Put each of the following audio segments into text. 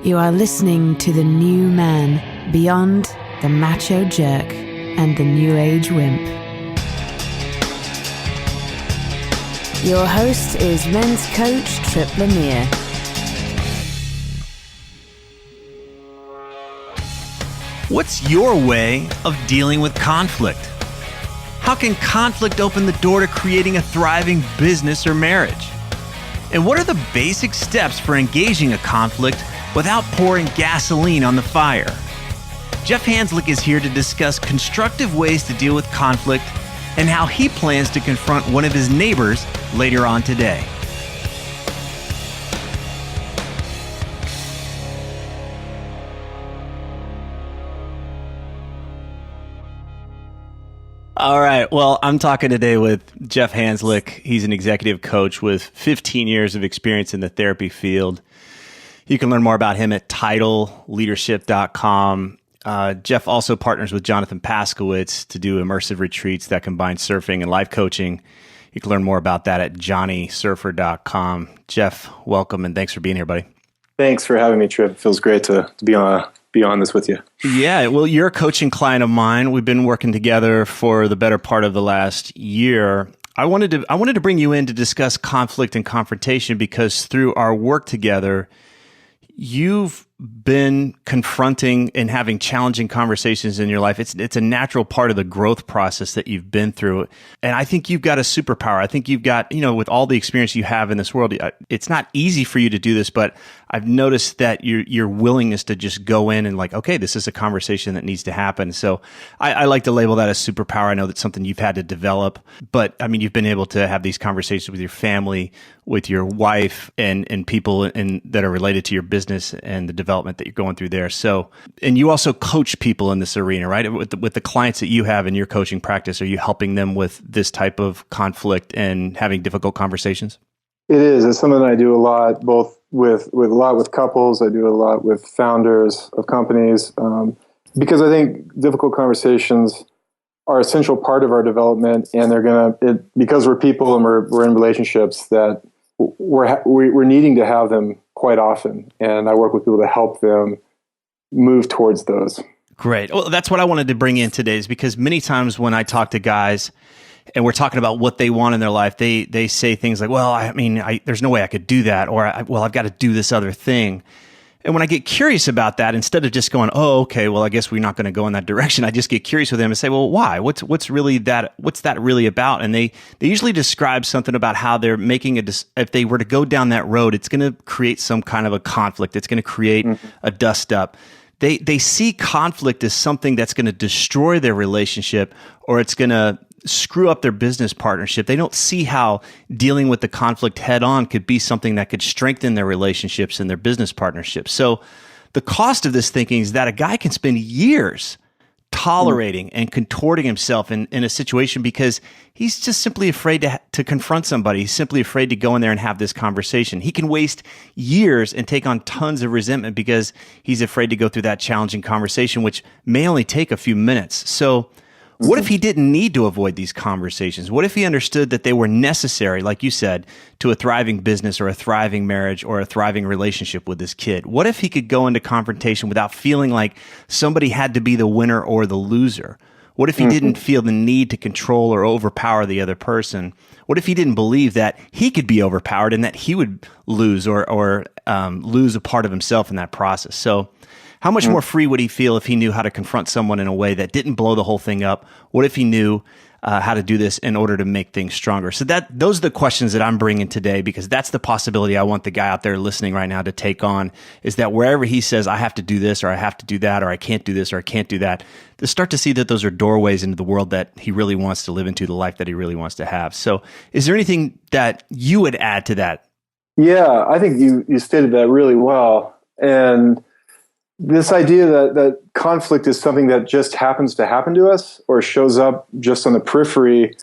You are listening to the new man beyond the macho jerk and the new age wimp. Your host is men's coach Tripp Lanier. What's your way of dealing with conflict? How can conflict open the door to creating a thriving business or marriage? And what are the basic steps for engaging a conflict without pouring gasoline on the fire? Geoff Hanzlik is here to discuss constructive ways to deal with conflict and how he plans to confront one of his neighbors later on today. All right. Well, I'm talking today with Geoff Hanzlik. He's an executive coach with 15 years of experience in the therapy field. You can learn more about him at titleleadership.com. Geoff also partners with Jonathan Paskowitz to do immersive retreats that combine surfing and life coaching. You can learn more about that at johnnysurfer.com. Geoff, welcome, and thanks for being here, buddy. Thanks for having me, Tripp. It feels great to be on this with you. Yeah, well, you're a coaching client of mine. We've been working together for the better part of the last year. I wanted to bring you in to discuss conflict and confrontation because through our work together, you've been confronting and having challenging conversations in your life. It's a natural part of the growth process that you've been through. And I think you've got a superpower. I think you've got, with all the experience you have in this world, it's not easy for you to do this, but I've noticed that your willingness to just go in and like, okay, this is a conversation that needs to happen. So I like to label that as superpower. I know that's something you've had to develop, but I mean, you've been able to have these conversations with your family, with your wife and people that are related to your business and the development that you're going through there. So, and you also coach people in this arena, right? With the clients that you have in your coaching practice, are you helping them with this type of conflict and having difficult conversations? It is. It's something I do a lot, both with couples. I do a lot with founders of companies, because I think difficult conversations are an essential part of our development, and because we're people and we're in relationships that we're needing to have them quite often. And I work with people to help them move towards those. Great. Well, that's what I wanted to bring in today, is because many times when I talk to guys and we're talking about what they want in their life, they say things like, well, there's no way I could do that. Or, I've got to do this other thing. And when I get curious about that, instead of just going, oh, okay, well, I guess we're not going to go in that direction, I just get curious with them and say, well, why? What's that really about? And they usually describe something about how they're making if they were to go down that road, it's going to create some kind of a conflict. It's going to create a dust up. They see conflict as something that's going to destroy their relationship, or it's going to screw up their business partnership. They don't see how dealing with the conflict head on could be something that could strengthen their relationships and their business partnerships. So the cost of this thinking is that a guy can spend years tolerating and contorting himself in a situation because he's just simply afraid to confront somebody. He's simply afraid to go in there and have this conversation. He can waste years and take on tons of resentment because he's afraid to go through that challenging conversation, which may only take a few minutes. So what if he didn't need to avoid these conversations? What if he understood that they were necessary, like you said, to a thriving business or a thriving marriage or a thriving relationship with his kid? What if he could go into confrontation without feeling like somebody had to be the winner or the loser? What if he didn't feel the need to control or overpower the other person? What if he didn't believe that he could be overpowered and that he would lose or lose a part of himself in that process? So how much more free would he feel if he knew how to confront someone in a way that didn't blow the whole thing up? What if he knew how to do this in order to make things stronger? So those are the questions that I'm bringing today, because that's the possibility I want the guy out there listening right now to take on, is that wherever he says, I have to do this, or I have to do that, or I can't do this, or I can't do that, to start to see that those are doorways into the world that he really wants to live into, the life that he really wants to have. So is there anything that you would add to that? Yeah, I think you stated that really well. And this idea that conflict is something that just happens to happen to us or shows up just on the periphery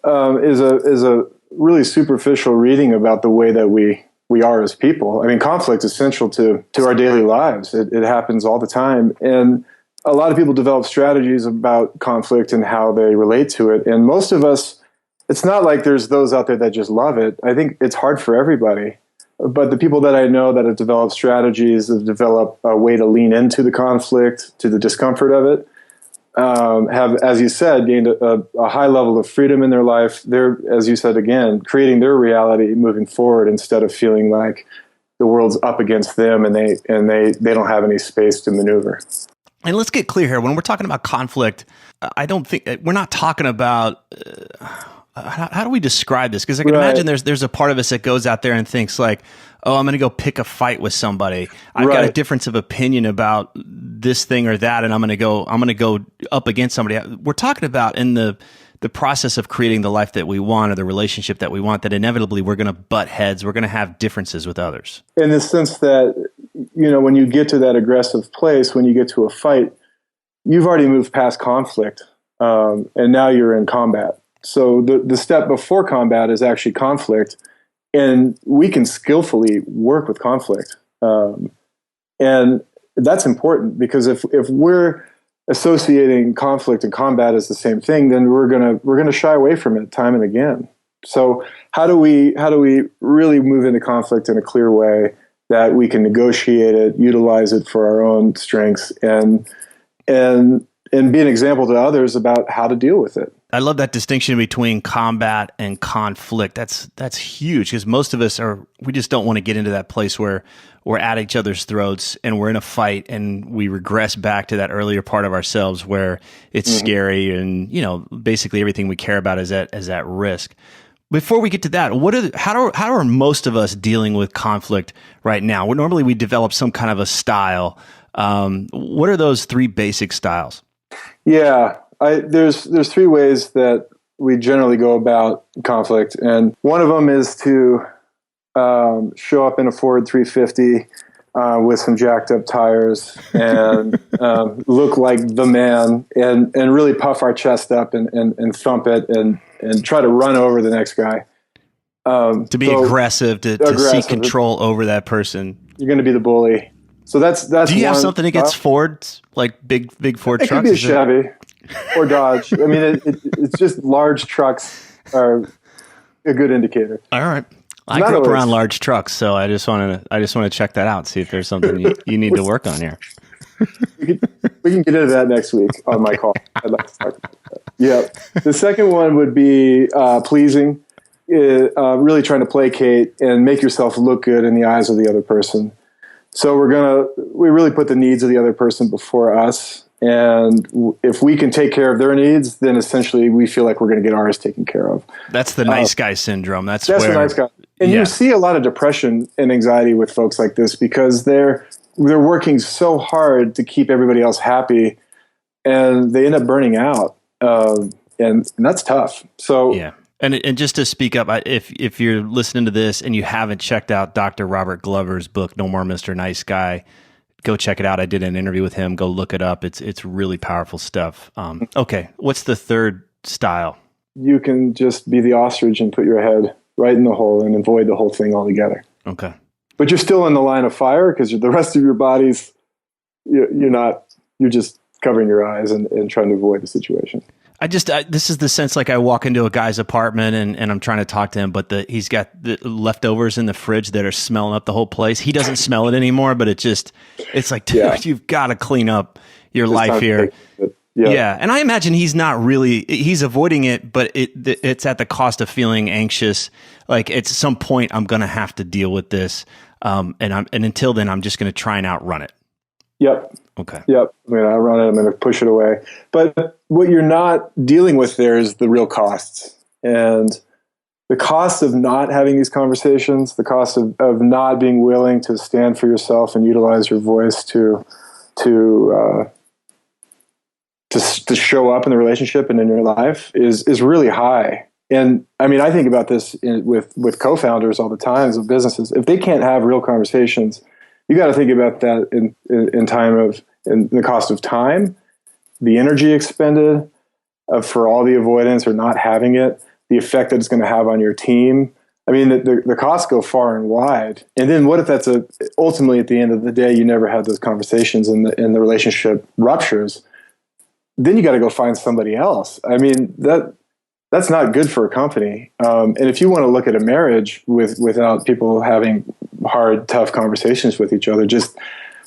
is a really superficial reading about the way that we are as people. I mean, conflict is essential to our daily lives. It happens all the time. And a lot of people develop strategies about conflict and how they relate to it. And most of us, it's not like there's those out there that just love it. I think it's hard for everybody. But the people that I know that have developed strategies, have developed a way to lean into the conflict, to the discomfort of it, have, as you said, gained a high level of freedom in their life. They're, as you said again, creating their reality moving forward instead of feeling like the world's up against them and they don't have any space to maneuver. And let's get clear here. When we're talking about conflict, I don't think we're not talking about how do we describe this? Because I can imagine there's a part of us that goes out there and thinks like, oh, I'm going to go pick a fight with somebody. I've got a difference of opinion about this thing or that, and I'm going to go up against somebody. We're talking about in the process of creating the life that we want or the relationship that we want, that inevitably we're going to butt heads. We're going to have differences with others. In the sense that, when you get to that aggressive place, when you get to a fight, you've already moved past conflict, and now you're in combat. So the step before combat is actually conflict, and we can skillfully work with conflict. And that's important, because if we're associating conflict and combat as the same thing, then we're gonna shy away from it time and again. So how do we really move into conflict in a clear way that we can negotiate it, utilize it for our own strengths, and be an example to others about how to deal with it? I love that distinction between combat and conflict. That's huge, because most of us we just don't want to get into that place where we're at each other's throats and we're in a fight and we regress back to that earlier part of ourselves where it's scary and, basically everything we care about is at risk. Before we get to that, how are most of us dealing with conflict right now? Normally we develop some kind of a style. What are those 3 basic styles? Yeah, there's 3 ways that we generally go about conflict, and one of them is to show up in a Ford 350 with some jacked up tires and look like the man, and really puff our chest up and thump it and try to run over the next guy. To be aggressive, to seek control over that person. You're going to be the bully. So that's. Do you have something against Fords, like big Ford trucks? It could be a Chevy or Dodge. I mean, it's just large trucks are a good indicator. All right. I grew up around large trucks, so I just want to check that out, see if there's something you need to work on here. We can get into that next week on my call. I'd like to talk about that. Yeah. The second one would be pleasing, really trying to placate and make yourself look good in the eyes of the other person. So we really put the needs of the other person before us. And if we can take care of their needs, then essentially we feel like we're going to get ours taken care of. That's the nice guy syndrome. That's the nice guy. And you see a lot of depression and anxiety with folks like this, because they're working so hard to keep everybody else happy, and they end up burning out. And that's tough. So yeah. And just to speak up, if you're listening to this and you haven't checked out Dr. Robert Glover's book, No More Mr. Nice Guy, go check it out. I did an interview with him. Go look it up. It's really powerful stuff. Okay, what's the third style? You can just be the ostrich and put your head right in the hole and avoid the whole thing altogether. Okay. But you're still in the line of fire, because the rest of your body's, you're just covering your eyes and trying to avoid the situation. This is the sense, like I walk into a guy's apartment and I'm trying to talk to him, but he's got the leftovers in the fridge that are smelling up the whole place. He doesn't smell it anymore, but it's like, dude, you've got to clean up your life here. Yeah. And I imagine he's avoiding it, but it's at the cost of feeling anxious. Like at some point I'm going to have to deal with this. And until then, I'm just going to try and outrun it. Yep. Okay. Yep. I mean, I run it. I'm going to push it away. But what you're not dealing with there is the real costs, and the cost of not having these conversations, the cost of not being willing to stand for yourself and utilize your voice to show up in the relationship and in your life is really high. And I mean, I think about this with co-founders all the time of businesses. If they can't have real conversations, you got to think about that in the cost of time, the energy expended for all the avoidance or not having it, the effect that it's going to have on your team. I mean, the costs go far and wide. And then what if that's ultimately at the end of the day, you never had those conversations and the relationship ruptures? Then you got to go find somebody else. I mean, that's not good for a company. And if you want to look at a marriage without people having hard, tough conversations with each other, just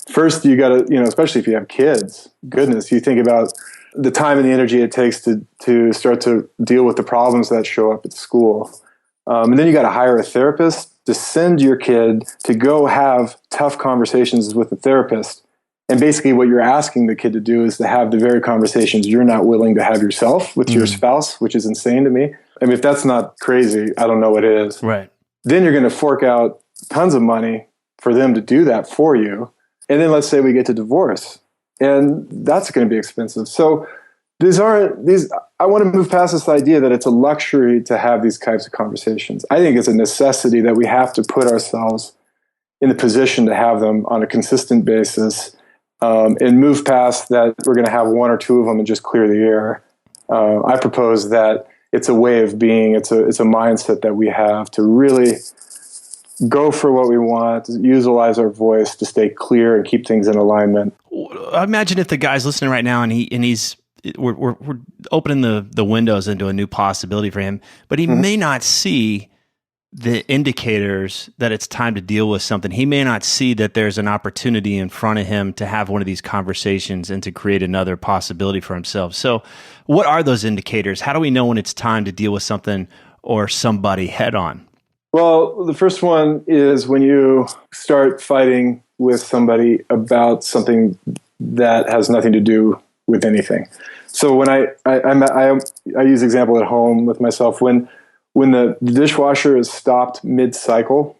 first you got to, especially if you have kids, goodness, you think about the time and the energy it takes to start to deal with the problems that show up at school. And then you got to hire a therapist to send your kid to go have tough conversations with the therapist. And basically what you're asking the kid to do is to have the very conversations you're not willing to have yourself with your spouse, which is insane to me. I mean, if that's not crazy, I don't know what is. Right. Then you're going to fork out tons of money for them to do that for you. And then let's say we get to divorce, and that's going to be expensive. So I want to move past this idea that it's a luxury to have these types of conversations. I think it's a necessity that we have to put ourselves in the position to have them on a consistent basis. And move past that we're going to have one or two of them and just clear the air. I propose that it's a way of being, it's a mindset that we have to really go for what we want, to utilize our voice to stay clear and keep things in alignment. I imagine if the guy's listening right now and we're opening the windows into a new possibility for him, but he may not see the indicators that it's time to deal with something. He may not see that there's an opportunity in front of him to have one of these conversations and to create another possibility for himself. So what are those indicators? How do we know when it's time to deal with something or somebody head on? Well, the first one is when you start fighting with somebody about something that has nothing to do with anything. So when I use the example at home with myself, when the dishwasher is stopped mid-cycle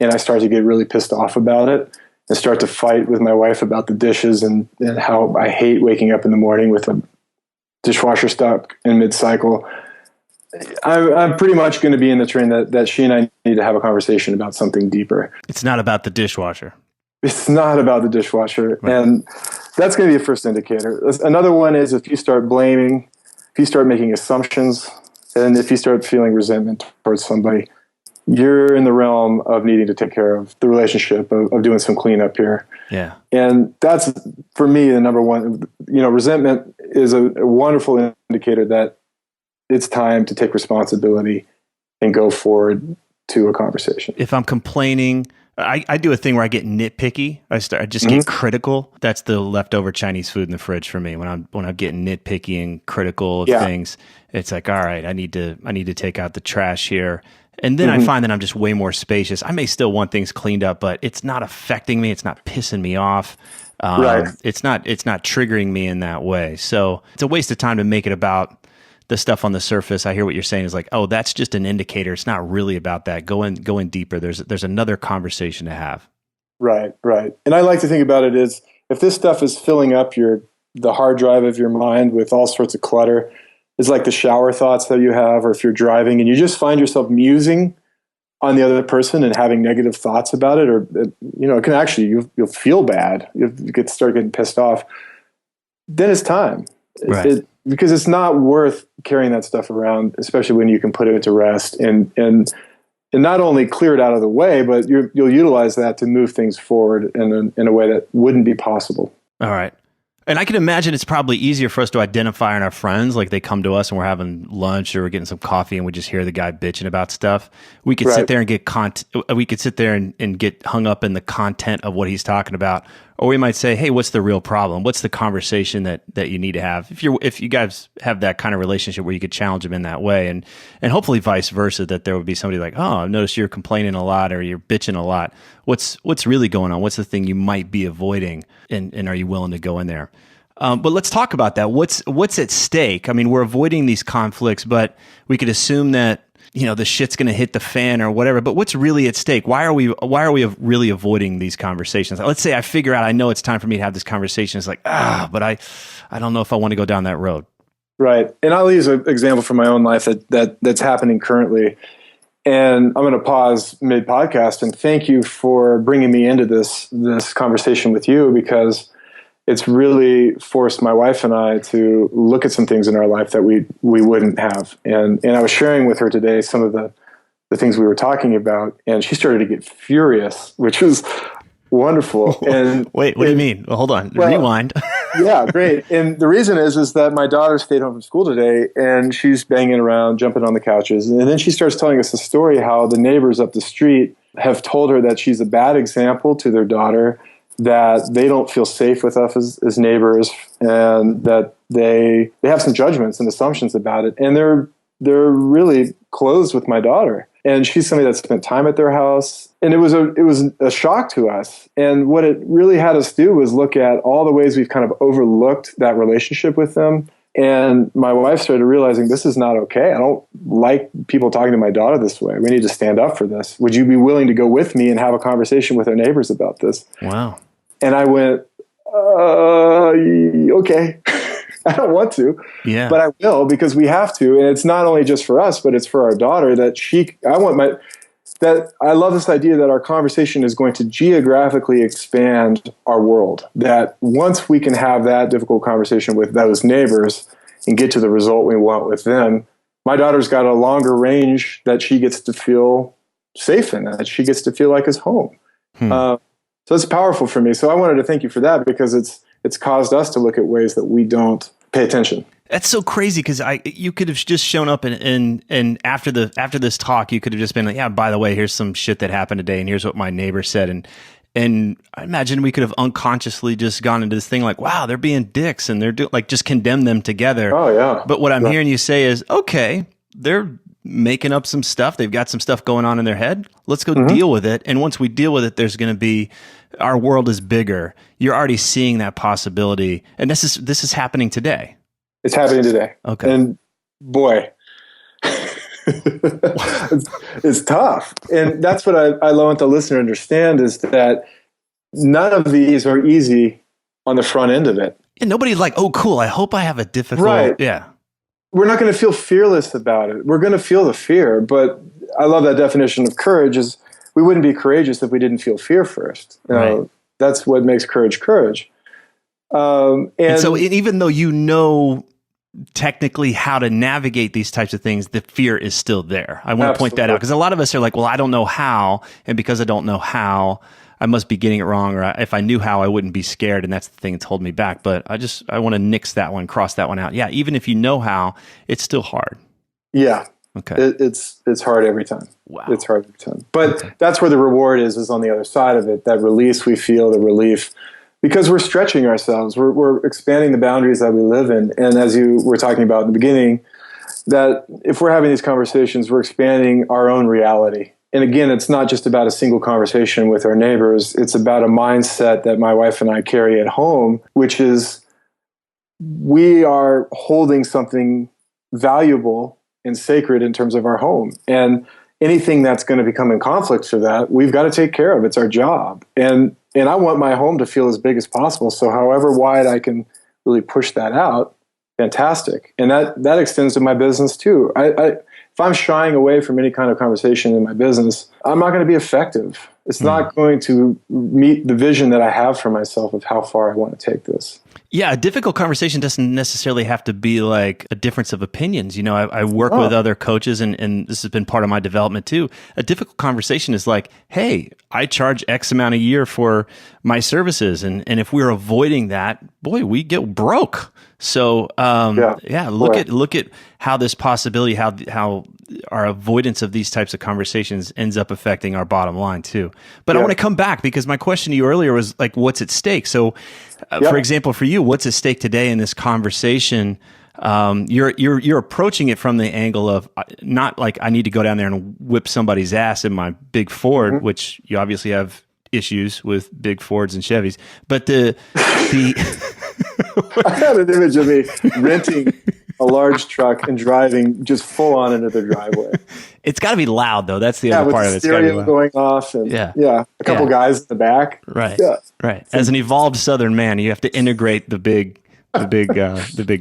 and I start to get really pissed off about it and start to fight with my wife about the dishes and how I hate waking up in the morning with a dishwasher stuck in mid-cycle, I'm pretty much going to be in the train that she and I need to have a conversation about something deeper. It's not about the dishwasher. It's not about the dishwasher. Right. And that's going to be a first indicator. Another one is if you start blaming, if you start making assumptions, and if you start feeling resentment towards somebody, you're in the realm of needing to take care of the relationship, of doing some cleanup here. Yeah. And that's, for me, the number one. Resentment is a wonderful indicator that it's time to take responsibility and go forward to a conversation. If I'm complaining, I do a thing where I get nitpicky. I just get critical. That's the leftover Chinese food in the fridge for me. When I'm getting nitpicky and critical of things, it's like, all right, I need to take out the trash here. And then I find that I'm just way more spacious. I may still want things cleaned up, but it's not affecting me. It's not pissing me off. Right. It's not triggering me in that way. So it's a waste of time to make it about the stuff on the surface. I hear what you're saying is like, oh, that's just an indicator. It's not really about that. Go in deeper. There's another conversation to have. Right. And I like to think about it as if this stuff is filling up the hard drive of your mind with all sorts of clutter, it's like the shower thoughts that you have, or if you're driving and you just find yourself musing on the other person and having negative thoughts about it, or, it can actually, you'll feel bad. You start getting pissed off. Then it's time. Right. Because it's not worth carrying that stuff around, especially when you can put it to rest and not only clear it out of the way, but you'll utilize that to move things forward in a way that wouldn't be possible. All right. And I can imagine it's probably easier for us to identify in our friends, like they come to us and we're having lunch or we're getting some coffee and we just hear the guy bitching about stuff. We could sit there and get we could sit there and get hung up in the content of what he's talking about. Or we might say, hey, what's the real problem? What's the conversation that you need to have? If you guys have that kind of relationship where you could challenge him in that way, and hopefully vice versa, that there would be somebody like, oh, I've noticed you're complaining a lot or you're bitching a lot. What's really going on? What's the thing you might be avoiding? And are you willing to go in there? But let's talk about that. What's at stake? I mean, we're avoiding these conflicts, but we could assume that the shit's going to hit the fan or whatever. But what's really at stake? Why are we really avoiding these conversations? Let's say I figure out I know it's time for me to have this conversation. It's like but I don't know if I want to go down that road. Right. And I'll use an example from my own life that's happening currently. And I'm going to pause mid-podcast and thank you for bringing me into this conversation with you, because it's really forced my wife and I to look at some things in our life that we wouldn't have. And I was sharing with her today some of the things we were talking about, and she started to get furious, which was wonderful. And wait, what do you mean? Well, hold on. Rewind. Yeah, great. And the reason is that my daughter stayed home from school today, and she's banging around, jumping on the couches. And then she starts telling us a story how the neighbors up the street have told her that she's a bad example to their daughter, that they don't feel safe with us as neighbors, and that they have some judgments and assumptions about it. And they're really closed with my daughter. And she's somebody that spent time at their house. And it was a shock to us. And what it really had us do was look at all the ways we've kind of overlooked that relationship with them. And my wife started realizing this is not okay. I don't like people talking to my daughter this way. We need to stand up for this. Would you be willing to go with me and have a conversation with our neighbors about this? Wow. And I went, okay. I don't want to, but I will, because we have to. And it's not only just for us, but it's for our daughter that I love this idea that our conversation is going to geographically expand our world. That once we can have that difficult conversation with those neighbors and get to the result we want with them, my daughter's got a longer range that she gets to feel safe in, that she gets to feel like is home. So it's powerful for me. So I wanted to thank you for that, because it's caused us to look at ways that we don't pay attention. That's so crazy, because you could have just shown up and after this talk, you could have just been like, yeah, by the way, here's some shit that happened today, and here's what my neighbor said, and I imagine we could have unconsciously just gone into this thing like, wow, they're being dicks, and they're just condemn them together. Oh yeah. But what I'm hearing you say is, okay, they're making up some stuff. They've got some stuff going on in their head. Let's go deal with it. And once we deal with it, there's going to be, our world is bigger. You're already seeing that possibility. And this is happening today. It's happening today. Okay. And boy, it's tough. And that's what I want the listener to understand, is that none of these are easy on the front end of it. And nobody's like, oh, cool, I hope I have a difficult... Right. Yeah. We're not going to feel fearless about it. We're going to feel the fear. But I love that definition of courage, is we wouldn't be courageous if we didn't feel fear first. Right. That's what makes courage. And so even though you know technically how to navigate these types of things, the fear is still there. I want to point that out, because a lot of us are like, well, I don't know how. And because I don't know how, I must be getting it wrong. Or if I knew how, I wouldn't be scared. And that's the thing that's holding me back. But I want to nix that one, cross that one out. Yeah. Even if you know how, it's still hard. Yeah. Okay. It's hard every time. Wow. It's hard every time. But that's where the reward is on the other side of it. That release we feel, the relief, because we're stretching ourselves. We're expanding the boundaries that we live in. And as you were talking about in the beginning, that if we're having these conversations, we're expanding our own reality. And again, it's not just about a single conversation with our neighbors. It's about a mindset that my wife and I carry at home, which is we are holding something valuable and sacred in terms of our home. And anything that's going to become in conflict for that, we've got to take care of. It's our job. And I want my home to feel as big as possible. So however wide I can really push that out, fantastic. And that extends to my business too. If I'm shying away from any kind of conversation in my business, I'm not going to be effective. It's not going to meet the vision that I have for myself of how far I want to take this. Yeah, a difficult conversation doesn't necessarily have to be like a difference of opinions. You know, I work with other coaches, and this has been part of my development too. A difficult conversation is like, hey, I charge X amount a year for my services. And if we're avoiding that, boy, we get broke. So, look at how this possibility, how our avoidance of these types of conversations ends up affecting our bottom line too. But I want to come back, because my question to you earlier was like, what's at stake? So, for example, for you, what's at stake today in this conversation? You're approaching it from the angle of not like I need to go down there and whip somebody's ass in my big Ford, which you obviously have issues with big Fords and Chevys, but the I had an image of me renting a large truck and driving just full on into the driveway. It's got to be loud though. That's the other part of it. It's stereo going off, and a couple guys in the back. Right. Yeah. Right. As an evolved Southern man, you have to integrate the big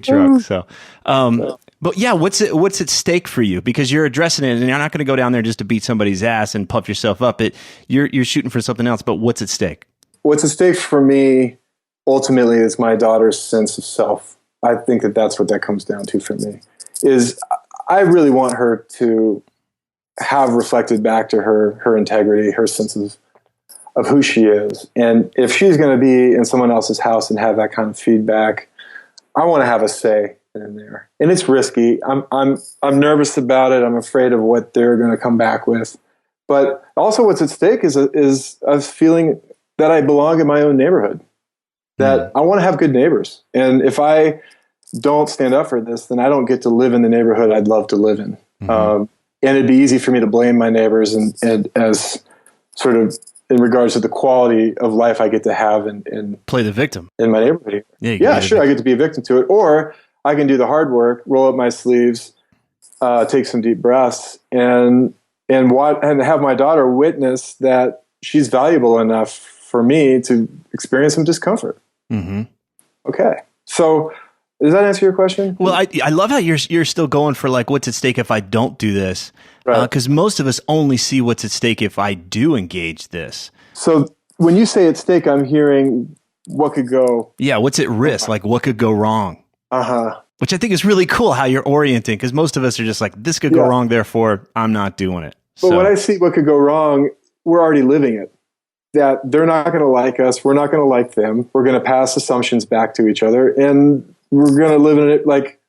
truck. So, but yeah, what's at stake for you? Because you're addressing it, and you're not going to go down there just to beat somebody's ass and puff yourself up. You're shooting for something else. But what's at stake? What's at stake for me ultimately is my daughter's sense of self. I think that's what that comes down to for me. Is I really want her to have reflected back to her integrity, her sense of of who she is. And if she's going to be in someone else's house and have that kind of feedback, I want to have a say in there. And it's risky. I'm nervous about it. I'm afraid of what they're going to come back with. But also what's at stake is a feeling that I belong in my own neighborhood, that I want to have good neighbors. And if I don't stand up for this, then I don't get to live in the neighborhood I'd love to live in. And it'd be easy for me to blame my neighbors and as sort of in regards to the quality of life I get to have and play the victim in my neighborhood. Yeah, sure. I get to be a victim to it, or I can do the hard work, roll up my sleeves, take some deep breaths, and have my daughter witness that she's valuable enough for me to experience some discomfort. Okay. So does that answer your question? Well, I love how you're still going for like, what's at stake if I don't do this? Right. Because most of us only see what's at stake if I do engage this. So when you say at stake, I'm hearing what could go. Yeah. What's at risk? Like what could go wrong? Which I think is really cool how you're orienting, because most of us are just like, this could go wrong, therefore I'm not doing it. But when I see what could go wrong, we're already living it. That they're not going to like us. We're not going to like them. We're going to pass assumptions back to each other. And we're going to live in it like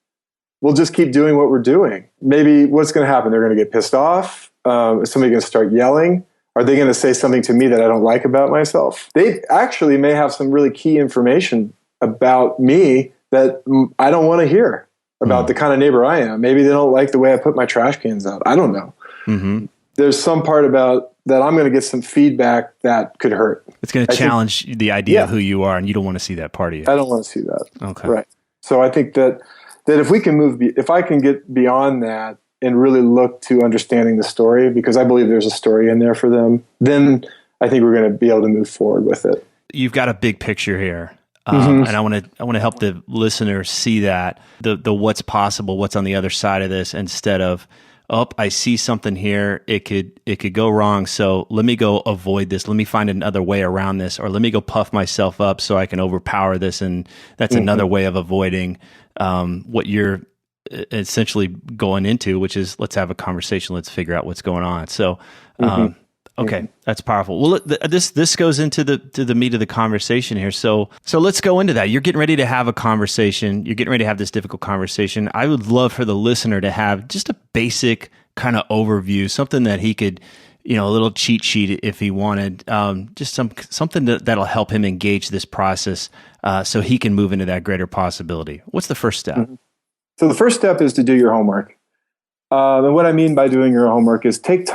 we'll just keep doing what we're doing. Maybe what's going to happen? They're going to get pissed off. Is somebody going to start yelling? Are they going to say something to me that I don't like about myself? They actually may have some really key information about me that I don't want to hear about the kind of neighbor I am. Maybe they don't like the way I put my trash cans out. I don't know. There's some part about that I'm going to get some feedback that could hurt. It's going to challenge the idea of who you are, and you don't want to see that part of you. I don't want to see that. Okay. Right. So I think that if we can if I can get beyond that and really look to understanding the story, because I believe there's a story in there for them, then I think we're going to be able to move forward with it. You've got a big picture here. And I want to help the listener see that the what's possible, what's on the other side of this, instead of, oh, I see something here. It could go wrong. So let me go avoid this. Let me find another way around this, or let me go puff myself up so I can overpower this. And that's another way of avoiding what you're essentially going into, which is, let's have a conversation. Let's figure out what's going on. So, okay, that's powerful. Well, this goes into the meat of the conversation here. So let's go into that. You're getting ready to have a conversation. You're getting ready to have this difficult conversation. I would love for the listener to have just a basic kind of overview, something that he could, a little cheat sheet if he wanted, just something that'll help him engage this process, so he can move into that greater possibility. What's the first step? So the first step is to do your homework. And what I mean by doing your homework is take the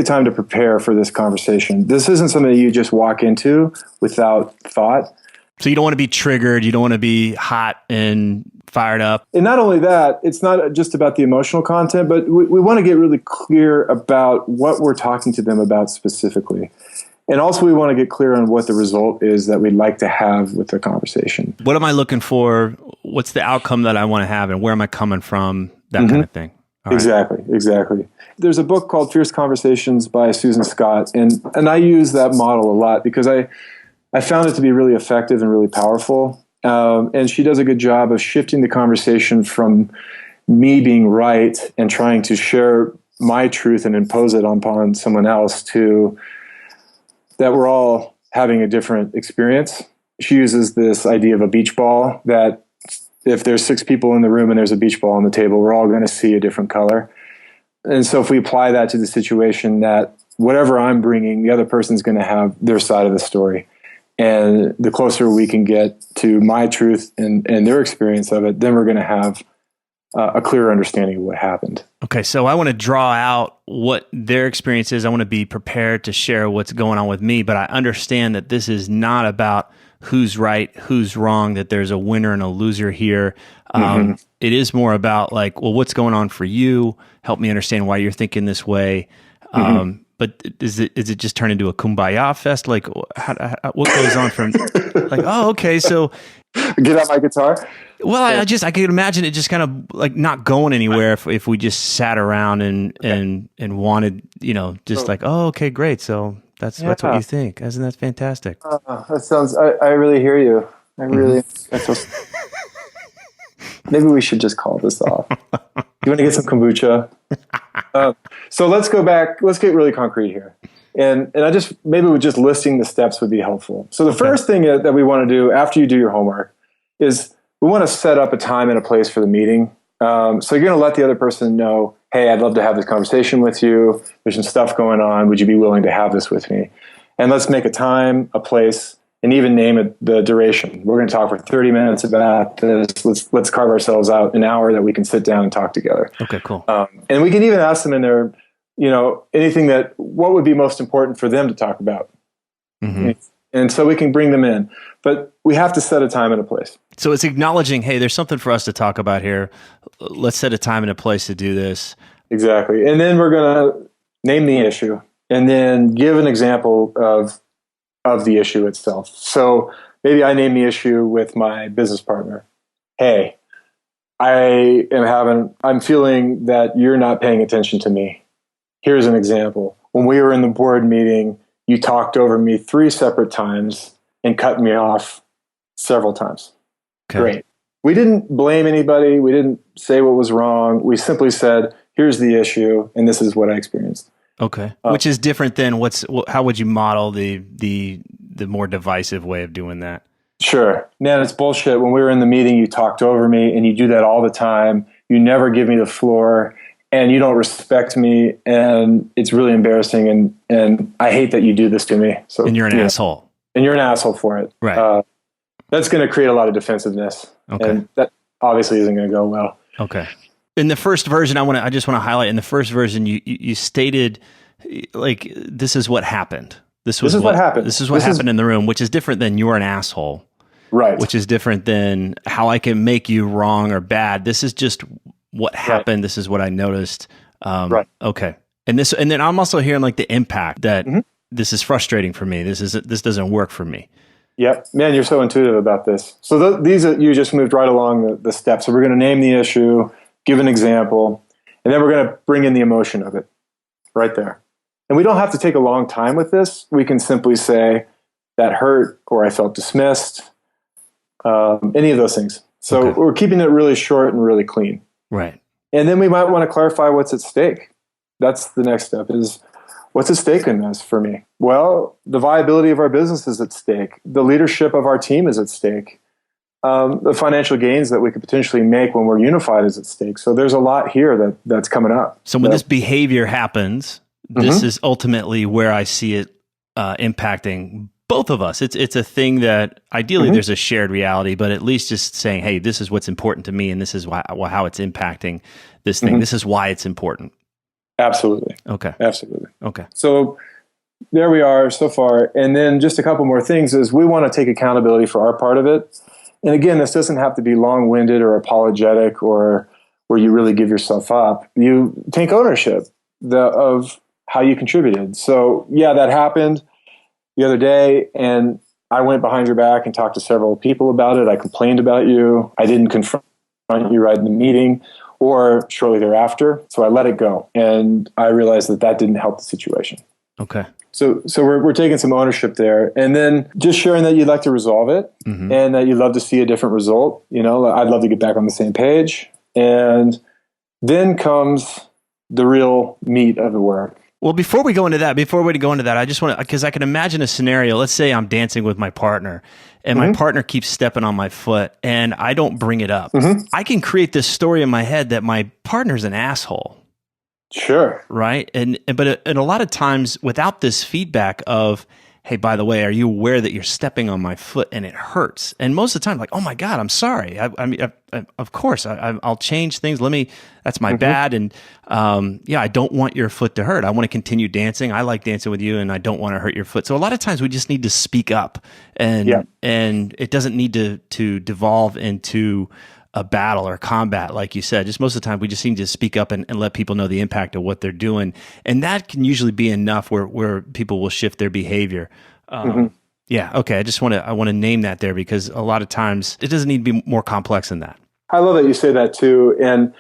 time to prepare for this conversation. This isn't something that you just walk into without thought. So you don't want to be triggered. You don't want to be hot and fired up. And not only that, it's not just about the emotional content, but we want to get really clear about what we're talking to them about specifically. And also we want to get clear on what the result is that we'd like to have with the conversation. What am I looking for? What's the outcome that I want to have? And where am I coming from? That kind of thing. All right. Exactly. There's a book called Fierce Conversations by Susan Scott, and I use that model a lot because I found it to be really effective and really powerful. And she does a good job of shifting the conversation from me being right and trying to share my truth and impose it upon someone else to that we're all having a different experience. She uses this idea of a beach ball, that if there's 6 people in the room and there's a beach ball on the table, we're all going to see a different color. And so if we apply that to the situation, that whatever I'm bringing, the other person's going to have their side of the story. And the closer we can get to my truth and their experience of it, then we're going to have a clearer understanding of what happened. Okay, so I want to draw out what their experience is. I want to be prepared to share what's going on with me, but I understand that this is not about who's right, who's wrong, that there's a winner and a loser here. It is more about like, well, what's going on for you? Help me understand why you're thinking this way. But is it just turn into a kumbaya fest? Like, what goes on from like, oh, okay, so get out my guitar. Well, I could imagine it just kind of like not going anywhere if we just sat around and wanted, just like, oh, okay, great. So that's what you think. Isn't that fantastic? That sounds. I really hear you. I really. Maybe we should just call this off. You want to get some kombucha? So let's go back. Let's get really concrete here. And I just, maybe with just listing the steps would be helpful. So the first thing that we want to do after you do your homework is we want to set up a time and a place for the meeting. So you're going to let the other person know, hey, I'd love to have this conversation with you. There's some stuff going on. Would you be willing to have this with me? And let's make a time, a place, and even name it the duration. We're going to talk for 30 minutes about this. Let's carve ourselves out an hour that we can sit down and talk together. Okay, cool. And we can even ask them in their, anything what would be most important for them to talk about. Mm-hmm. And so we can bring them in. But we have to set a time and a place. So it's acknowledging, hey, there's something for us to talk about here. Let's set a time and a place to do this. Exactly. And then we're going to name the issue and then give an example of the issue itself. So maybe I name the issue with my business partner. Hey, I'm feeling that you're not paying attention to me. Here's an example. When we were in the board meeting, you talked over me 3 separate times and cut me off several times. Okay. Great. We didn't blame anybody. We didn't say what was wrong. We simply said, here's the issue, and this is what I experienced. Okay. Which is different than how would you model the more divisive way of doing that? Sure. Man, it's bullshit. When we were in the meeting, you talked over me, and you do that all the time. You never give me the floor, and you don't respect me, and it's really embarrassing, and I hate that you do this to me. So, and you're an asshole. And you're an asshole for it. Right. That's going to create a lot of defensiveness. Okay. And that obviously isn't going to go well. Okay. In the first version, I just want to highlight, in the first version, you stated, like, this is what happened. This is what happened. This is what happened in the room, which is different than you're an asshole. Right. Which is different than how I can make you wrong or bad. This is just what happened. Right. This is what I noticed. Right. Okay. And then I'm also hearing like the impact that this is frustrating for me. This doesn't work for me. Yep. Man, you're so intuitive about this. So you just moved right along the steps. So we're going to name the issue, give an example, and then we're going to bring in the emotion of it right there. And we don't have to take a long time with this. We can simply say that hurt, or I felt dismissed, any of those things. So we're keeping it really short and really clean. Right. And then we might want to clarify what's at stake. That's the next step is, what's at stake in this for me? Well, the viability of our business is at stake. The leadership of our team is at stake. The financial gains that we could potentially make when we're unified is at stake. So there's a lot here that's coming up. So when this behavior happens, this is ultimately where I see it impacting both of us. It's a thing that ideally there's a shared reality, but at least just saying, hey, this is what's important to me, and this is how it's impacting this thing. This is why it's important. Absolutely. Okay. Absolutely. Okay. So there we are so far. And then just a couple more things is we want to take accountability for our part of it. And again, this doesn't have to be long-winded or apologetic or where you really give yourself up. You take ownership of how you contributed. So yeah, that happened the other day, and I went behind your back and talked to several people about it. I complained about you. I didn't confront you right in the meeting or shortly thereafter. So I let it go. And I realized that didn't help the situation. Okay. So we're taking some ownership there. And then just sharing that you'd like to resolve it and that you'd love to see a different result. I'd love to get back on the same page. And then comes the real meat of the work. Well, before we go into that, I just want to, because I can imagine a scenario. Let's say I'm dancing with my partner and my partner keeps stepping on my foot and I don't bring it up. I can create this story in my head that my partner's an asshole. Sure. Right. But a lot of times without this feedback of, hey, by the way, are you aware that you're stepping on my foot and it hurts? And most of the time, like, oh my God, I'm sorry. I mean, of course, I'll change things. That's my bad. And I don't want your foot to hurt. I want to continue dancing. I like dancing with you and I don't want to hurt your foot. So a lot of times we just need to speak up and it doesn't need to devolve into a battle or combat, like you said. Just most of the time, we just need to speak up and let people know the impact of what they're doing, and that can usually be enough where people will shift their behavior. Yeah, okay. I want to name that there because a lot of times it doesn't need to be more complex than that. I love that you say that too, and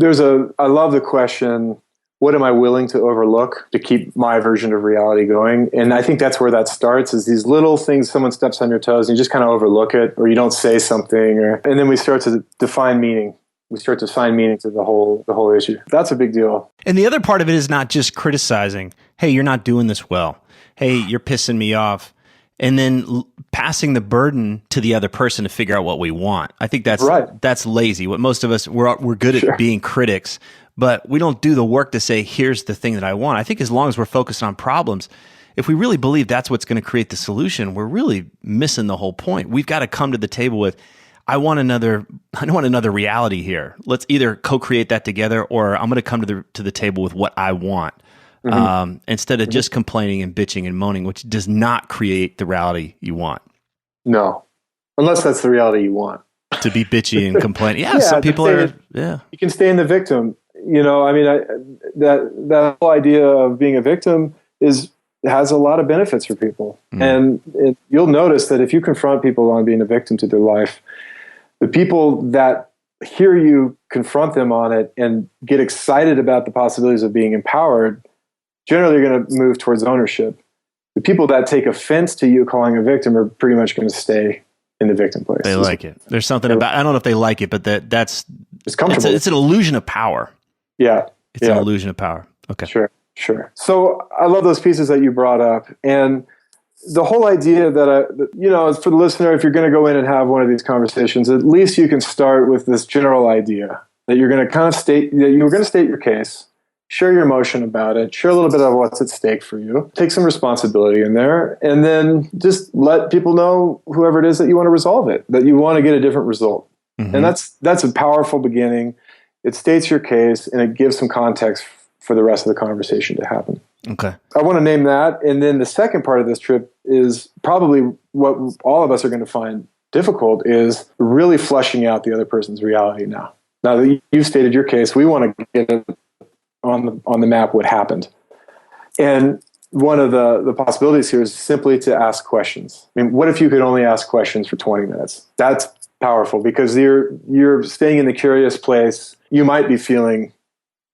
I love the question, what am I willing to overlook to keep my version of reality going? And I think that's where that starts, is these little things, someone steps on your toes and you just kind of overlook it, or you don't say something, and then we start to define meaning. we start to find meaning to the whole issue. That's a big deal. And the other part of it is not just criticizing, hey, you're not doing this well. Hey, you're pissing me off. And then passing the burden to the other person to figure out what we want. I think that's lazy. What most of us, we're good at being critics, but we don't do the work to say, here's the thing that I want. I think as long as we're focused on problems, if we really believe that's what's going to create the solution, we're really missing the whole point. We've got to come to the table with, I want another reality here. Let's either co-create that together, or I'm going to come to the table with what I want. Instead of just complaining and bitching and moaning, which does not create the reality you want. No, unless that's the reality you want. To be bitchy and complaining. Yeah, some people are. Yeah, you can stay in the victim. I mean, that whole idea of being a victim has a lot of benefits for people, and you'll notice that if you confront people on being a victim to their life, the people that hear you confront them on it and get excited about the possibilities of being empowered, generally are going to move towards ownership. The people that take offense to you calling a victim are pretty much going to stay in the victim place. They like it. There's something about, I don't know if they like it, but that's it's comfortable. It's an illusion of power. Yeah. It's an illusion of power. Okay. Sure. So I love those pieces that you brought up. And the whole idea that, for the listener, if you're going to go in and have one of these conversations, at least you can start with this general idea that you're going to state your case, share your emotion about it, share a little bit of what's at stake for you, take some responsibility in there, and then just let people know, whoever it is, that you want to resolve it, that you want to get a different result. And that's a powerful beginning. It states your case, and it gives some context for the rest of the conversation to happen. Okay. I want to name that. And then the second part of this trip is probably what all of us are going to find difficult, is really fleshing out the other person's reality now. Now that you've stated your case, we want to get it on the map what happened. And one of the possibilities here is simply to ask questions. I mean, what if you could only ask questions for 20 minutes? That's powerful, because you're staying in the curious place. You might be feeling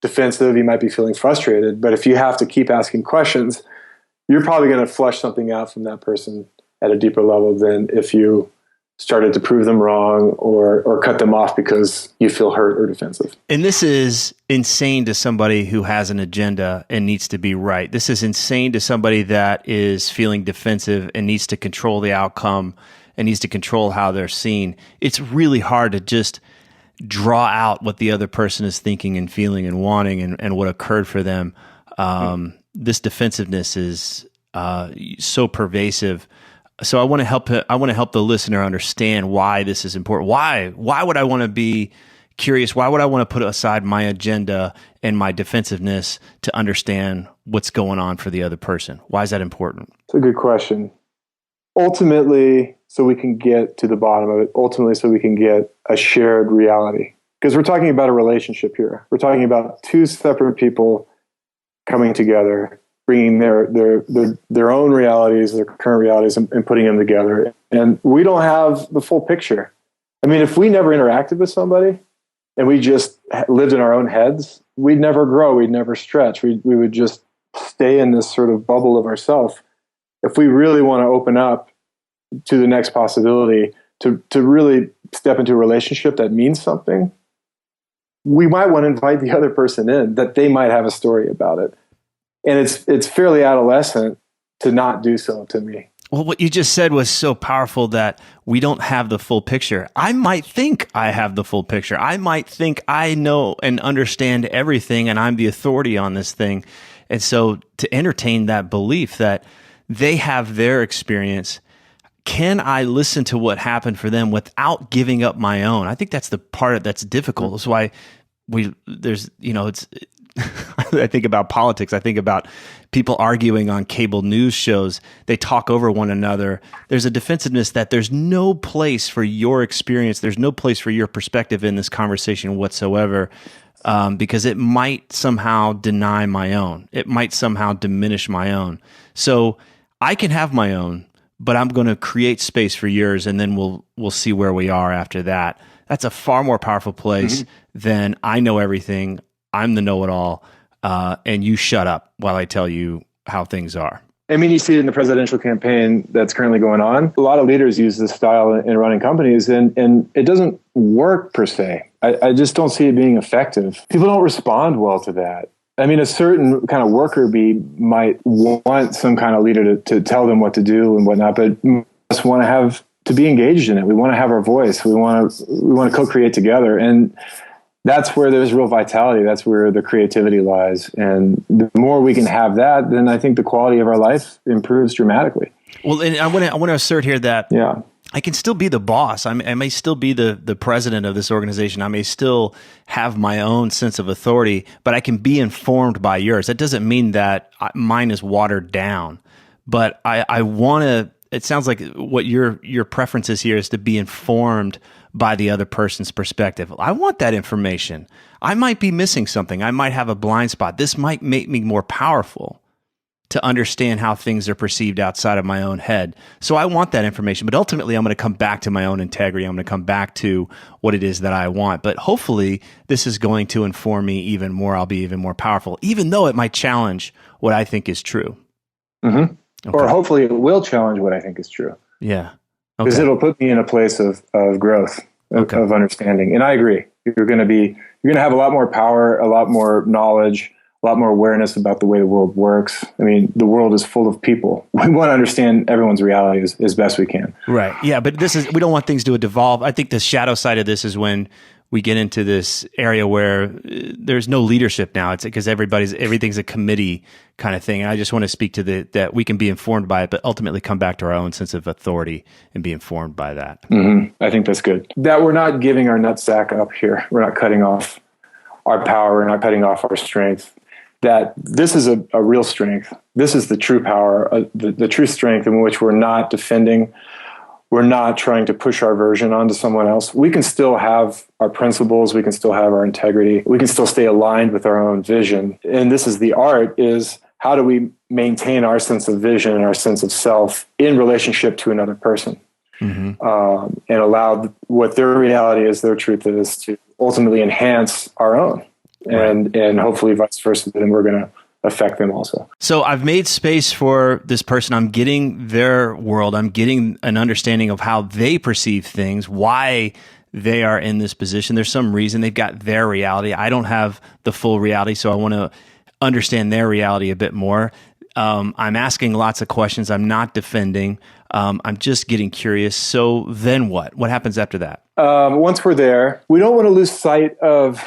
defensive, you might be feeling frustrated, but if you have to keep asking questions, you're probably going to flush something out from that person at a deeper level than if you started to prove them wrong or cut them off because you feel hurt or defensive. And this is insane to somebody who has an agenda and needs to be right. This is insane to somebody that is feeling defensive and needs to control the outcome and needs to control how they're seen. It's really hard to just draw out what the other person is thinking and feeling and wanting and what occurred for them. This defensiveness is so pervasive. So I want to help the listener understand why this is important. Why would I want to be curious? Why would I want to put aside my agenda and my defensiveness to understand what's going on for the other person? Why is that important? It's a good question. Ultimately, so we can get to the bottom of it. Ultimately, so we can get a shared reality. Because we're talking about a relationship here. We're talking about two separate people coming together, bringing their own realities, their current realities, and putting them together. And we don't have the full picture. I mean, if we never interacted with somebody and we just lived in our own heads, we'd never grow, we'd never stretch. We would just stay in this sort of bubble of ourselves. If we really want to open up to the next possibility, to really step into a relationship that means something, we might want to invite the other person in, that they might have a story about it. And it's fairly adolescent to not do so, to me. Well, what you just said was so powerful, that we don't have the full picture. I might think I have the full picture. I might think I know and understand everything and I'm the authority on this thing. And so to entertain that belief that they have their experience, can I listen to what happened for them without giving up my own? I think that's the part that's difficult. That's why I think about politics. I think about people arguing on cable news shows. They talk over one another. There's a defensiveness that there's no place for your experience. There's no place for your perspective in this conversation whatsoever, because it might somehow deny my own. It might somehow diminish my own. So I can have my own, but I'm going to create space for yours, and then we'll see where we are after that. That's a far more powerful place than I know everything. I'm the know-it-all, and you shut up while I tell you how things are. I mean, you see it in the presidential campaign that's currently going on. A lot of leaders use this style in running companies, and it doesn't work per se. I just don't see it being effective. People don't respond well to that. I mean, a certain kind of worker bee might want some kind of leader to tell them what to do and whatnot, but we just want to be engaged in it. We want to have our voice. We want to co-create together. And that's where there's real vitality. That's where the creativity lies. And the more we can have that, then I think the quality of our life improves dramatically. Well, and I want to assert here that I can still be the boss. I may still be the president of this organization. I may still have my own sense of authority, but I can be informed by yours. That doesn't mean that mine is watered down. But I want to. It sounds like what your preference is here is to be informed by the other person's perspective. I want that information. I might be missing something. I might have a blind spot. This might make me more powerful to understand how things are perceived outside of my own head. So I want that information, but ultimately I'm going to come back to my own integrity. I'm going to come back to what it is that I want. But hopefully this is going to inform me even more. I'll be even more powerful, even though it might challenge what I think is true. Mm-hmm. Okay. Or hopefully it will challenge what I think is true. Yeah. Because it'll put me in a place of growth, of understanding. And I agree. You're going to have a lot more power, a lot more knowledge, a lot more awareness about the way the world works. I mean, the world is full of people. We want to understand everyone's reality as best we can. Right. Yeah. But we don't want things to devolve. I think the shadow side of this is when we get into this area where there's no leadership now. It's because everything's a committee kind of thing. And I just want to speak to that we can be informed by it, but ultimately come back to our own sense of authority and be informed by that. Mm-hmm. I think that's good. That we're not giving our nutsack up here. We're not cutting off our power. We're not cutting off our strength. That this is a real strength. This is the true power, the true strength in which we're not defending. We're not trying to push our version onto someone else. We can still have our principles. We can still have our integrity. We can still stay aligned with our own vision. And this is the art, is how do we maintain our sense of vision and our sense of self in relationship to another person? Mm-hmm. And allow what their reality is, their truth is, to ultimately enhance our own. Right. And hopefully vice versa, then we're going to affect them also. So I've made space for this person. I'm getting their world. I'm getting an understanding of how they perceive things, why they are in this position. There's some reason. They've got their reality. I don't have the full reality, so I want to understand their reality a bit more. I'm asking lots of questions. I'm not defending. I'm just getting curious. So then what? What happens after that? Once we're there, we don't want to lose sight of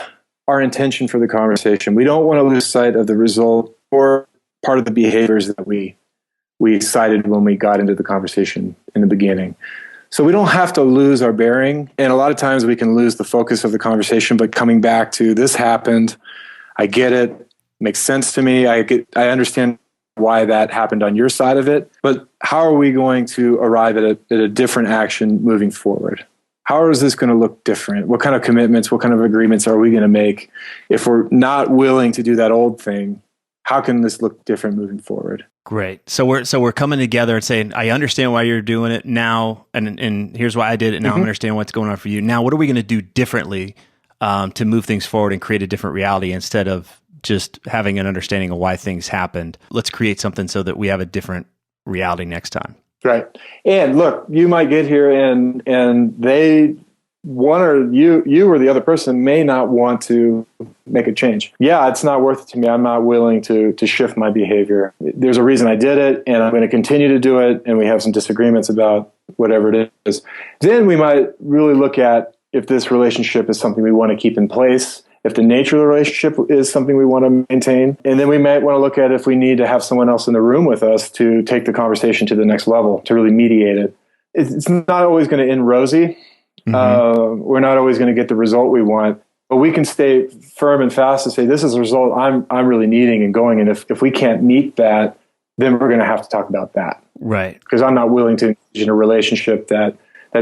our intention for the conversation. We don't want to lose sight of the result or part of the behaviors that we cited when we got into the conversation in the beginning. So we don't have to lose our bearing. And a lot of times we can lose the focus of the conversation, but coming back to this happened, I get it, makes sense to me. I understand why that happened on your side of it, but how are we going to arrive at a different action moving forward? How is this going to look different? What kind of commitments, what kind of agreements are we going to make? If we're not willing to do that old thing, how can this look different moving forward? Great. So we're coming together and saying, I understand why you're doing it now, and here's why I did it. Now I understand what's going on for you. Now, what are we going to do differently to move things forward and create a different reality instead of just having an understanding of why things happened? Let's create something so that we have a different reality next time. Right. And look, you might get here and they, one or you or the other person may not want to make a change. Yeah, it's not worth it to me. I'm not willing to shift my behavior. There's a reason I did it, and I'm going to continue to do it, and we have some disagreements about whatever it is. Then we might really look at if this relationship is something we want to keep in place, if the nature of the relationship is something we want to maintain. And then we might want to look at if we need to have someone else in the room with us to take the conversation to the next level, to really mediate it. It's not always going to end rosy. Mm-hmm. We're not always going to get the result we want, but we can stay firm and fast and say, this is the result I'm really needing and going. And if we can't meet that, then we're going to have to talk about that. Right. Because I'm not willing to engage in a relationship that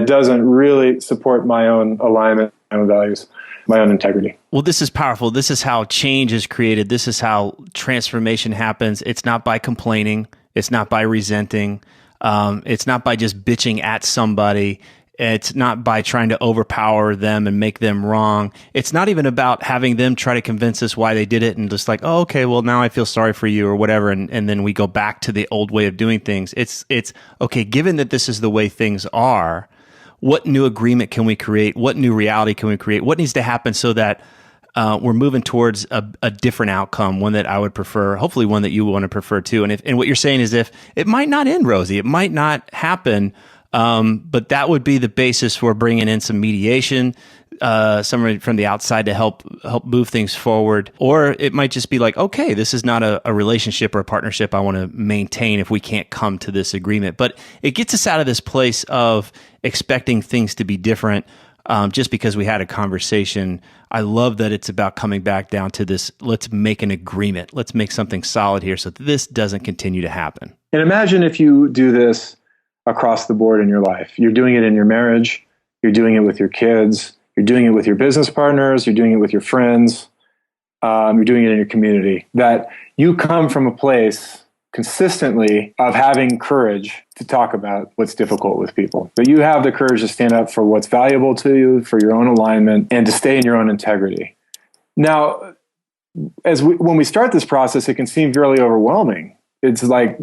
doesn't really support my own alignment, my own values, my own integrity. Well, this is powerful. This is how change is created. This is how transformation happens. It's not by complaining. It's not by resenting. It's not by just bitching at somebody. It's not by trying to overpower them and make them wrong. It's not even about having them try to convince us why they did it and just like, oh, okay, well, now I feel sorry for you or whatever. And then we go back to the old way of doing things. It's okay, given that this is the way things are, what new agreement can we create? What new reality can we create? What needs to happen so that we're moving towards a different outcome, one that I would prefer, hopefully one that you want to prefer too. And what you're saying is if it might not end rosy, it might not happen, but that would be the basis for bringing in some mediation, somebody from the outside to help move things forward. Or it might just be like, okay, this is not a relationship or a partnership I want to maintain if we can't come to this agreement. But it gets us out of this place of expecting things to be different just because we had a conversation. I love that it's about coming back down to this, let's make an agreement. Let's make something solid here so that this doesn't continue to happen. And imagine if you do this across the board in your life. You're doing it in your marriage. You're doing it with your kids. You're doing it with your business partners. You're doing it with your friends. You're doing it in your community. That you come from a place consistently of having courage to talk about what's difficult with people. That you have the courage to stand up for what's valuable to you, for your own alignment, and to stay in your own integrity. Now, when we start this process, it can seem really overwhelming. It's like,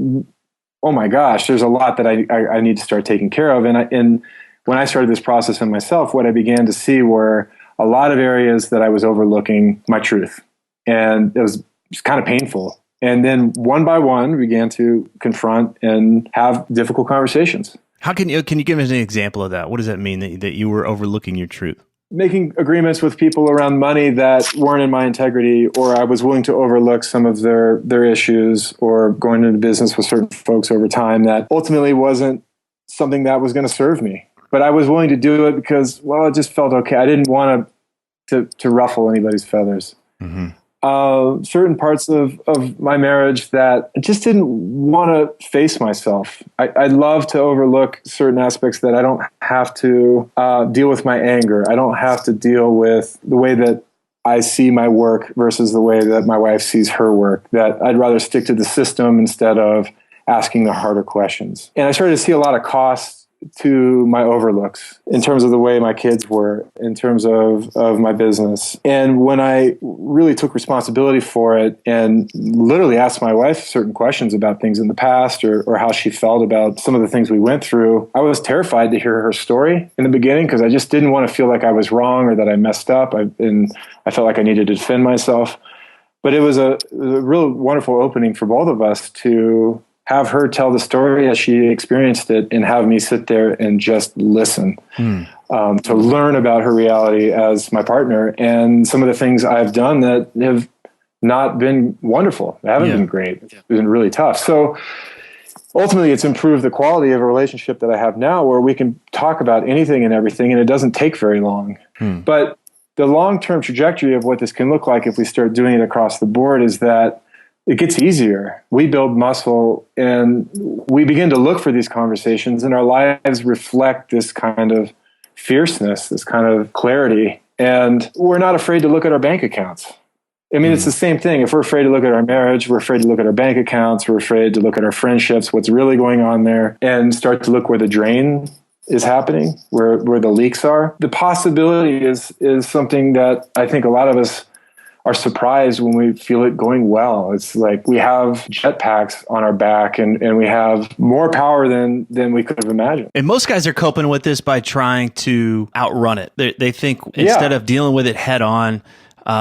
oh my gosh, there's a lot that I need to start taking care of. And when I started this process in myself, what I began to see were a lot of areas that I was overlooking my truth. And it was kind of painful. And then one by one, we began to confront and have difficult conversations. How can you give us an example of that? What does that mean that you were overlooking your truth? Making agreements with people around money that weren't in my integrity, or I was willing to overlook some of their issues, or going into business with certain folks over time that ultimately wasn't something that was going to serve me. But I was willing to do it because, well, it just felt okay. I didn't want to ruffle anybody's feathers. Mm-hmm. Certain parts of my marriage that I just didn't want to face myself. I love to overlook certain aspects that I don't have to deal with my anger. I don't have to deal with the way that I see my work versus the way that my wife sees her work. That I'd rather stick to the system instead of asking the harder questions. And I started to see a lot of costs to my overlooks in terms of the way my kids were, in terms of my business. And when I really took responsibility for it and literally asked my wife certain questions about things in the past or how she felt about some of the things we went through, I was terrified to hear her story in the beginning because I just didn't want to feel like I was wrong or that I messed up. And I felt like I needed to defend myself. But it was a real wonderful opening for both of us to have her tell the story as she experienced it and have me sit there and just listen to learn about her reality as my partner and some of the things I've done that have not been wonderful. They haven't been great. It's been really tough. So ultimately, it's improved the quality of a relationship that I have now where we can talk about anything and everything, and it doesn't take very long. But the long-term trajectory of what this can look like if we start doing it across the board is that it gets easier. We build muscle and we begin to look for these conversations, and our lives reflect this kind of fierceness, this kind of clarity. And we're not afraid to look at our bank accounts. I mean, it's the same thing. If we're afraid to look at our marriage, we're afraid to look at our bank accounts, we're afraid to look at our friendships, what's really going on there, and start to look where the drain is happening, where the leaks are. The possibility is something that I think a lot of us are surprised when we feel it going well. It's like we have jetpacks on our back and we have more power than we could have imagined. And most guys are coping with this by trying to outrun it. They think instead of dealing with it head on,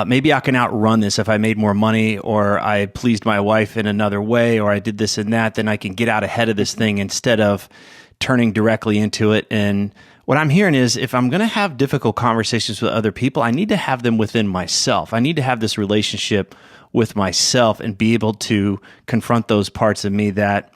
maybe I can outrun this if I made more money or I pleased my wife in another way or I did this and that, then I can get out ahead of this thing instead of turning directly into it. And what I'm hearing is if I'm going to have difficult conversations with other people, I need to have them within myself. I need to have this relationship with myself and be able to confront those parts of me that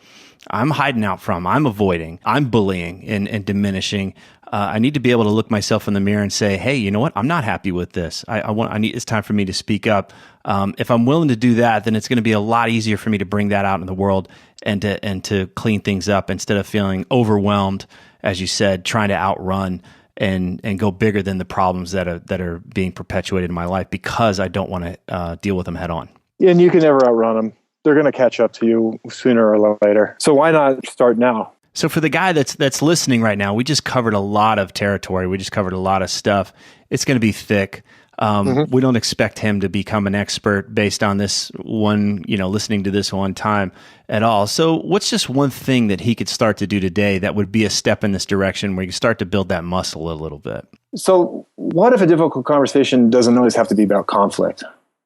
I'm hiding out from, I'm avoiding, I'm bullying and diminishing. I need to be able to look myself in the mirror and say, hey, you know what? I'm not happy with this. It's time for me to speak up. If I'm willing to do that, then it's going to be a lot easier for me to bring that out in the world and to clean things up instead of feeling overwhelmed, as you said, trying to outrun and go bigger than the problems that are being perpetuated in my life because I don't want to deal with them head on. And you can never outrun them. They're going to catch up to you sooner or later. So why not start now? So for the guy that's listening right now, we just covered a lot of territory. We just covered a lot of stuff. It's going to be thick. We don't expect him to become an expert based on this one, listening to this one time at all. So what's just one thing that he could start to do today that would be a step in this direction where you can start to build that muscle a little bit? So what if a difficult conversation doesn't always have to be about conflict?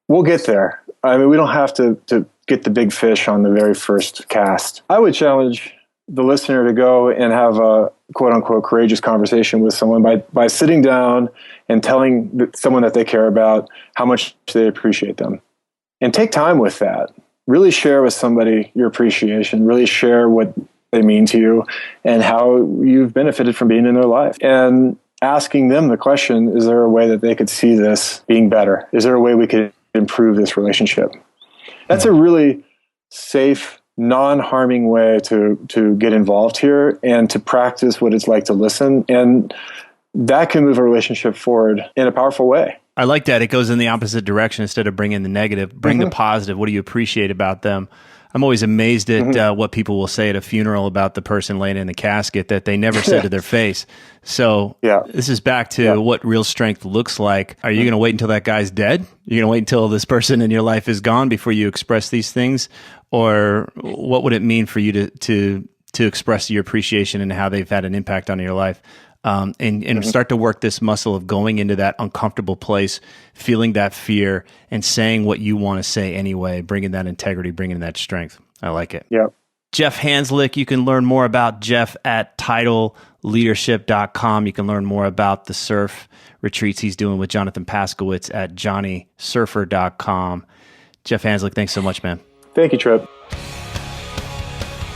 We'll get there. I mean, we don't have to get the big fish on the very first cast. I would challenge the listener to go and have a quote unquote courageous conversation with someone by sitting down and telling someone that they care about how much they appreciate them. And take time with that. Really share with somebody your appreciation, really share what they mean to you and how you've benefited from being in their life. And asking them the question, is there a way that they could see this being better? Is there a way we could improve this relationship? That's a really safe, non-harming way to get involved here and to practice what it's like to listen. And that can move a relationship forward in a powerful way. I like that. It goes in the opposite direction. Instead of bringing the negative, bring the positive. What do you appreciate about them? I'm always amazed at what people will say at a funeral about the person laying in the casket that they never said to their face. So this is back to what real strength looks like. Are you going to wait until that guy's dead? You're going to wait until this person in your life is gone before you express these things? Or what would it mean for you to express your appreciation and how they've had an impact on your life? And start to work this muscle of going into that uncomfortable place, feeling that fear, and saying what you want to say anyway, bringing that integrity, bringing that strength. I like it. Yeah. Geoff Hanzlik, you can learn more about Geoff at titleleadership.com. You can learn more about the surf retreats he's doing with Jonathan Paskowitz at johnnysurfer.com. Geoff Hanzlik, thanks so much, man. Thank you, Tripp.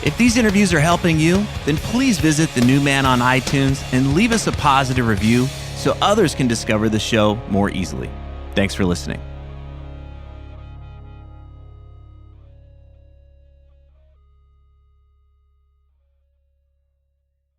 If these interviews are helping you, then please visit The New Man on iTunes and leave us a positive review so others can discover the show more easily. Thanks for listening.